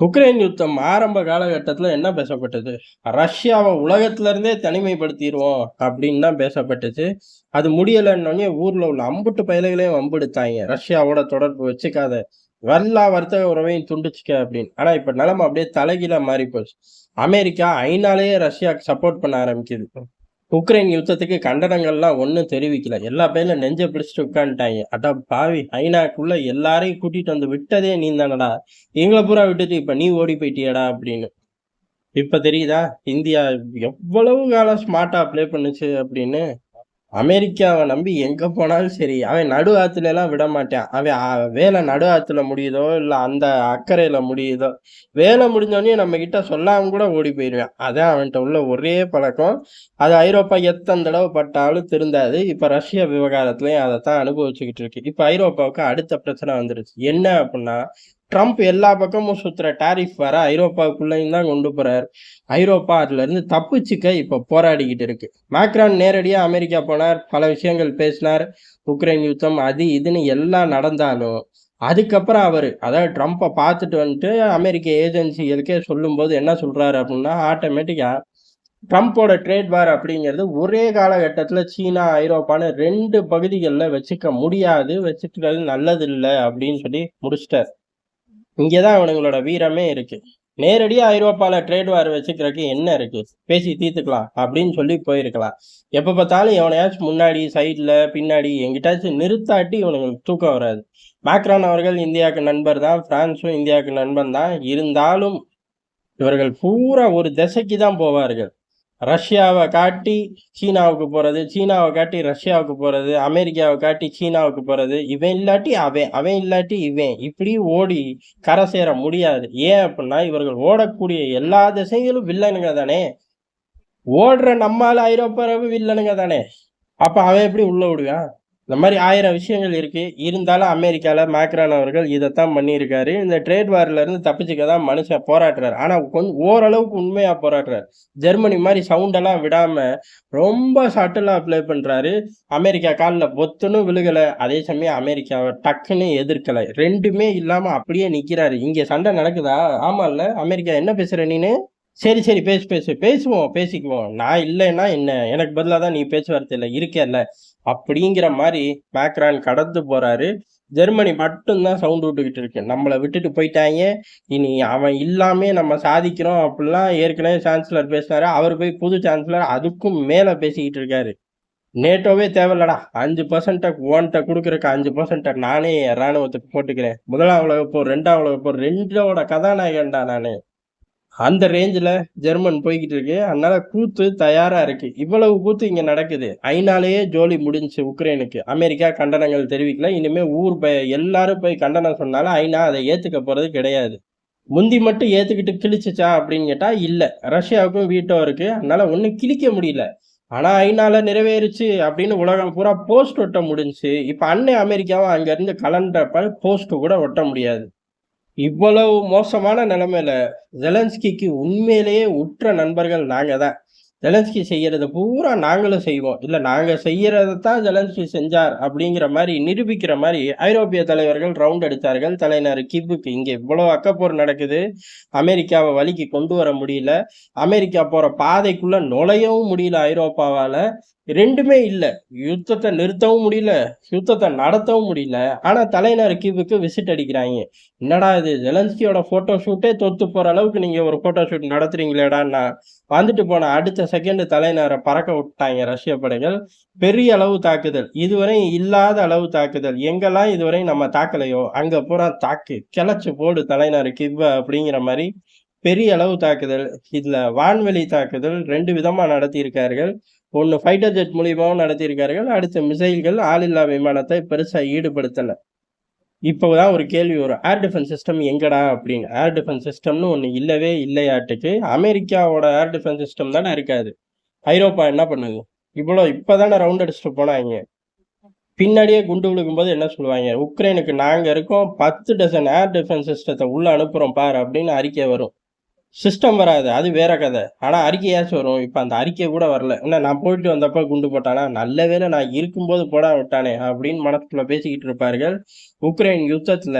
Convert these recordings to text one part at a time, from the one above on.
Ukraine யுத்தம் ஆரம்ப காலகட்டத்துல என்ன பேசப்பட்டது? ரஷ்யாவ உலகத்துல இருந்தே தனிமைப்படுத்திருவோம் அப்படின்னு தான் பேசப்பட்டுச்சு. அது முடியலன்னோனே ஊர்ல உள்ள அம்புட்டு பயலுகளையும் வம்பெடுத்தாய்ங்க. ரஷ்யாவோட தொடர்பு வச்சுக்காத. எல்லா வர்த்தக உறவையும் துண்டிச்சுக்க அப்படின்னு. ஆனா இப்ப நிலைமை அப்படியே தலைகீழா மாறி போச்சு. அமெரிக்கா ஐநாலேயே ரஷ்யாக்கு சப்போர்ட் பண்ண ஆரம்பிக்குது. உக்ரைன் யுத்தத்துக்கு கண்டனங்கள்லாம் ஒண்ணும் தெரிவிக்கல. எல்லா பேரும் நெஞ்ச பிடிச்சுட்டு உட்காந்துட்டாய்ங்க. அட பாவி! ஐநாக்குள்ள எல்லாரையும் கூட்டிட்டு வந்து விட்டதே நீதானடா! எங்கள பூரா விட்டுட்டு இப்ப நீ ஓடி போயிட்டியேடா! அப்படின்னு. இப்ப தெரியுதா? இந்தியா எவ்வளவு காலம் ஸ்மார்ட்டா ப்ளே பண்ணுச்சு அப்படின்னு. அமெரிக்காவ நம்பி எங்க போனாலும் சரி, அவன் நடு ஆத்துலலாம் விடமாட்டான். அவன் வேலை நடு ஆத்துல முடியுதோ, இல்ல அந்த அக்கரையில முடியுதோ, வேலை முடிஞ்சோனே நம்மகிட்ட சொல்லாம கூட ஓடி போயிருவான். அதான் அவன்ட்ட உள்ள ஒரே பழக்கம். அது ஐரோப்பா எத்தன தடவ பட்டாலும் திருந்தாது. இப்ப ரஷ்யா விவகாரத்திலயும் அதத்தான் அனுபவிச்சுக்கிட்டு இருக்கு. இப்ப ஐரோப்பாவுக்கு அடுத்த பிரச்சனை வந்துருச்சு. என்ன அப்புட்ன்னா, ட்ரம்ப் எல்லா பக்கமும் சுத்துற டாரிஃப் வேற ஐரோப்பாவுக்குள்ளயும் தான் கொண்டு போறாரு. ஐரோப்பா அதுலருந்து தப்பிச்சுக்க இப்ப போராடிக்கிட்டு இருக்கு. மேக்ரான் நேரடியா அமெரிக்கா போனார். பல விஷயங்கள் பேசினார். உக்ரைன் யுத்தம் அது இதுன்னு எல்லாம் நடந்தாலும், அதுக்கப்புறம் அதாவது ட்ரம்ப்ப பார்த்துட்டு வந்துட்டு அமெரிக்க ஏஜென்சிகளுக்கே சொல்லும்போது என்ன சொல்றாரு அப்படின்னா, ஆட்டோமேட்டிக்கா ட்ரம்ப்போட ட்ரேட் வார் அப்படிங்கிறது ஒரே காலகட்டத்துல சீனா, ஐரோப்பான்னு 2 பகுதிகள்ல வச்சுக்க முடியாது. வச்சுக்கிறது நல்லதில்ல அப்படின்னு சொல்லி முடிச்சுட்டாரு. இங்க தான் அவனுங்களோட வீரமே இருக்கு. நேரடியா ஐரோப்பால ட்ரேட் வார் வச்சுக்கிறதுக்கு என்ன இருக்கு? பேசி தீர்த்துக்கலாம் அப்படின்னு சொல்லி போயிருக்கலாம். எப்ப பார்த்தாலும் எவனையாச்சும் முன்னாடி, சைடுல, பின்னாடி எங்கிட்டாச்சும் நிறுத்தாட்டி இவனுங்களுக்கு தூக்கம் வராது. மேக்ரான் அவர்கள் இந்தியாவுக்கு நண்பர் தான். பிரான்சும் இந்தியாவுக்கு நண்பன் தான். இருந்தாலும் இவர்கள் பூரா ஒரு திசைக்கு தான் போவார்கள். ரஷ்யாவை காட்டி சீனாவுக்கு போறது, சீனாவை காட்டி ரஷ்யாவுக்கு போறது, அமெரிக்காவை காட்டி சீனாவுக்கு போறது, இவன் இல்லாட்டி அவன், அவன் இல்லாட்டி இவன், இப்படி ஓடி கரை சேர முடியாது. ஏன் அப்படின்னா இவர்கள் ஓடக்கூடிய எல்லா திசைகளும் வில்லனுங்க தானே. ஓடுற நம்மால ஐரோப்பாவும் வில்லனுங்க தானே. அப்ப அவன் எப்படி உள்ள விடுவான்? இந்த மாதிரி 1000 விஷயங்கள் இருக்கு. இருந்தாலும் அமெரிக்கால மேக்ரான் அவர்கள் இதைத்தான் பண்ணியிருக்காரு. இந்த ட்ரேட் வார்ல இருந்து தப்பிச்சுக்க தான் மனுஷன் போராடுறாரு. ஆனா ஓரளவுக்கு உண்மையா போராடுறாரு. ஜெர்மனி மாதிரி சவுண்டெல்லாம் விடாம ரொம்ப சட்டிலா ப்ளே பண்றாரு. அமெரிக்கா கால்ல பொத்துன்னு விழுகல. அதே சமயம் அமெரிக்காவை டக்குன்னு எதிர்க்கல. 2மே இல்லாம அப்படியே நிக்கிறாரு. இங்க சண்டை நடக்குதா? ஆமால்ல. அமெரிக்கா என்ன பேசுற நீனு? சரி, சரி. பேசு, பேசு. பேசுவோம், பேசிக்குவோம். நான் இல்லைன்னா என்ன? எனக்கு பதிலா தான் நீ பேச்சுவார்த்தையில இருக்கேல்ல. அப்படிங்கிற மாரி மேக்ரான் கடந்து போறாரு. ஜெர்மனி மட்டும் தான் சவுண்ட் விட்டுக்கிட்டு இருக்கு. நம்மள விட்டுட்டு போயிட்டாய்ங்க. இனி அவன் இல்லாமயே நம்ம சாதிக்கிறோம் அப்படிலாம் ஏற்கனவே சான்சலர் பேசினாரு. அவரு போய் புது சான்சலர் அதுக்கும் மேல பேசிக்கிட்டு இருக்காரு. நேட்டோவே தேவையில்லடா. 5% உன்ட்ட குடுக்குறக்கு 5% நானே என் ராணுவத்துக்கு போட்டுக்கிறேன். 1ஆம் உலகப் போர், 2ஆம் உலகப் போர் 2ஓட கதாநாயகன்டா நானு. அந்த ரேஞ்சில ஜெர்மன் போய்க்கிட்டு இருக்கு. அதனால கூத்து தயாரா இருக்கு. இவ்வளவு கூத்து இங்க நடக்குது. ஐநாலேயே ஜோலி முடிஞ்சுச்சு உக்ரைனுக்கு. அமெரிக்கா கண்டனங்கள் தெரிவிக்கல. இனிமே எல்லாரும் போய் கண்டனம் சொன்னாலும் ஐநா அதை ஏத்துக்க போறது கிடையாது. முந்தி மட்டும் ஏத்துக்கிட்டு கிழிச்சுச்சா அப்படின்னு கேட்டா இல்ல. ரஷ்யாவுக்கும் வீட்டோ இருக்கு. அதனால ஒண்ணும் கிழிக்க முடியல. ஆனா ஐநால நிறைவேறுச்சு அப்படின்னு உலகம் பூரா போஸ்ட் ஒட்ட முடிஞ்சுச்சு. இப்ப அண்ணன் அமெரிக்காவும் அங்க இருந்து கலண்டப்ப போஸ்ட் கூட ஒட்ட முடியாது. இவ்வளவு மோசமான நிலைமையில ஜெலன்ஸ்கிக்கு உண்மையிலேயே உற்ற நண்பர்கள் நாங்க தான். ஜெலன்ஸ்கி செய்யறத பூரா நாங்களும் செய்வோம். இல்ல நாங்க செய்யறதத்தான் ஜெலன்ஸ்கி செஞ்சார் அப்படிங்கிற மாரி நிரூபிக்கிற மாரி ஐரோப்பிய தலைவர்கள் ரவுண்ட் அடித்தார்கள். தலைநகர் கீவுக்கு. இங்க இவ்வளவு அக்கப்போர் நடக்குது. அமெரிக்காவை வழிக்கு கொண்டு வர முடியல. அமெரிக்கா போற பாதைக்குள்ள நுழையவும் முடியல ஐரோப்பாவால. 2மே இல்ல. யுத்தத்த நிறுத்தவும் முடியல. யுத்தத்த நடத்தவும் முடியல. ஆனா தலைநகர் கீவுக்கு விசிட் அடிக்கிறாய்ங்க. என்னடா இது ஜெலன்ஸ்கியோட போட்டோ ஷூட்டே தோத்து போற அளவுக்கு நீங்க ஒரு போட்டோ ஷூட் நடத்துறீங்களேடான்னா, வந்துட்டு போன அடுத்த செகண்ட் தலைநகரை பறக்க விட்டாங்க ரஷ்ய படைகள். பெரிய அளவு தாக்குதல். இதுவரை இல்லாத அளவு தாக்குதல். எங்கெல்லாம் இதுவரை நம்ம தாக்கலையோ, அங்க பூரா தாக்கு. கிளச்சு போடு தலைநகர் கிவ்வ அப்படிங்கிற மாரி பெரிய அளவு தாக்குதல். இதுல வான்வெளி தாக்குதல் 2 விதமா நடத்தியிருக்கார்கள். ஒண்ணு ஃபைட்டர் ஜெட் மூலியமாவும் நடத்தியிருக்கார்கள். அடுத்து மிசைல்கள், ஆளில்லா விமானத்தை பெருசா ஈடுபடுத்தல. இப்போதான் ஒரு கேள்வி வரும். ஏர் டிஃபென்ஸ் சிஸ்டம் எங்கடா அப்படின்னு. ஏர் டிஃபென்ஸ் சிஸ்டம்னு ஒண்ணு இல்லவே இல்லையாட்டுக்கு. அமெரிக்காவோட ஏர் டிஃபென்ஸ் சிஸ்டம் தானே இருக்காது. ஐரோப்பா என்ன பண்ணுது? இப்பதானே ரவுண்ட் அடிச்சுட்டு போனாய்ங்க. பின்னாடியே குண்டு விழுகும்போது என்ன சொல்லுவாங்க? உக்ரைனுக்கு நாங்க இருக்கோம் 10 டசன் ஏர் டிஃபென்ஸ் சிஸ்டத்தை உள்ள அனுப்புறோம் பார் அப்படின்னு அறிக்கை வரும். சிஸ்டம் வராது. அது வேற கதை. ஆனா அறிக்கையாச்சும் வரும். இப்ப அந்த அறிக்கை கூட வரல. என்ன நான் போயிட்டு வந்தப்ப குண்டு போட்டானா? நல்ல வேளை நான் இருக்கும்போது போடாம விட்டானே அப்படின்னு மனசுக்குள்ள பேசிக்கிட்டு இருப்பார்கள். உக்ரைன் யுத்தத்துல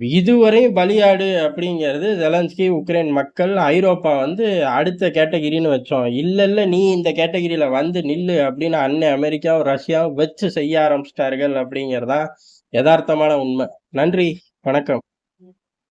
இதுவரையும் பலியாடு அப்படிங்கிறது ஜெலன்ஸ்கி, உக்ரைன் மக்கள், ஐரோப்பா வந்து அடுத்த கேட்டகிரின்னு வச்சோம். இல்ல நீ இந்த கேட்டகிரில வந்து நில்லு அப்படின்னு அமெரிக்காவும், ரஷ்யாவும் வச்சு செய்ய ஆரம்பிச்சுட்டார்கள் அப்படிங்கிறது தான் எதார்த்தமான உண்மை. நன்றி, வணக்கம்.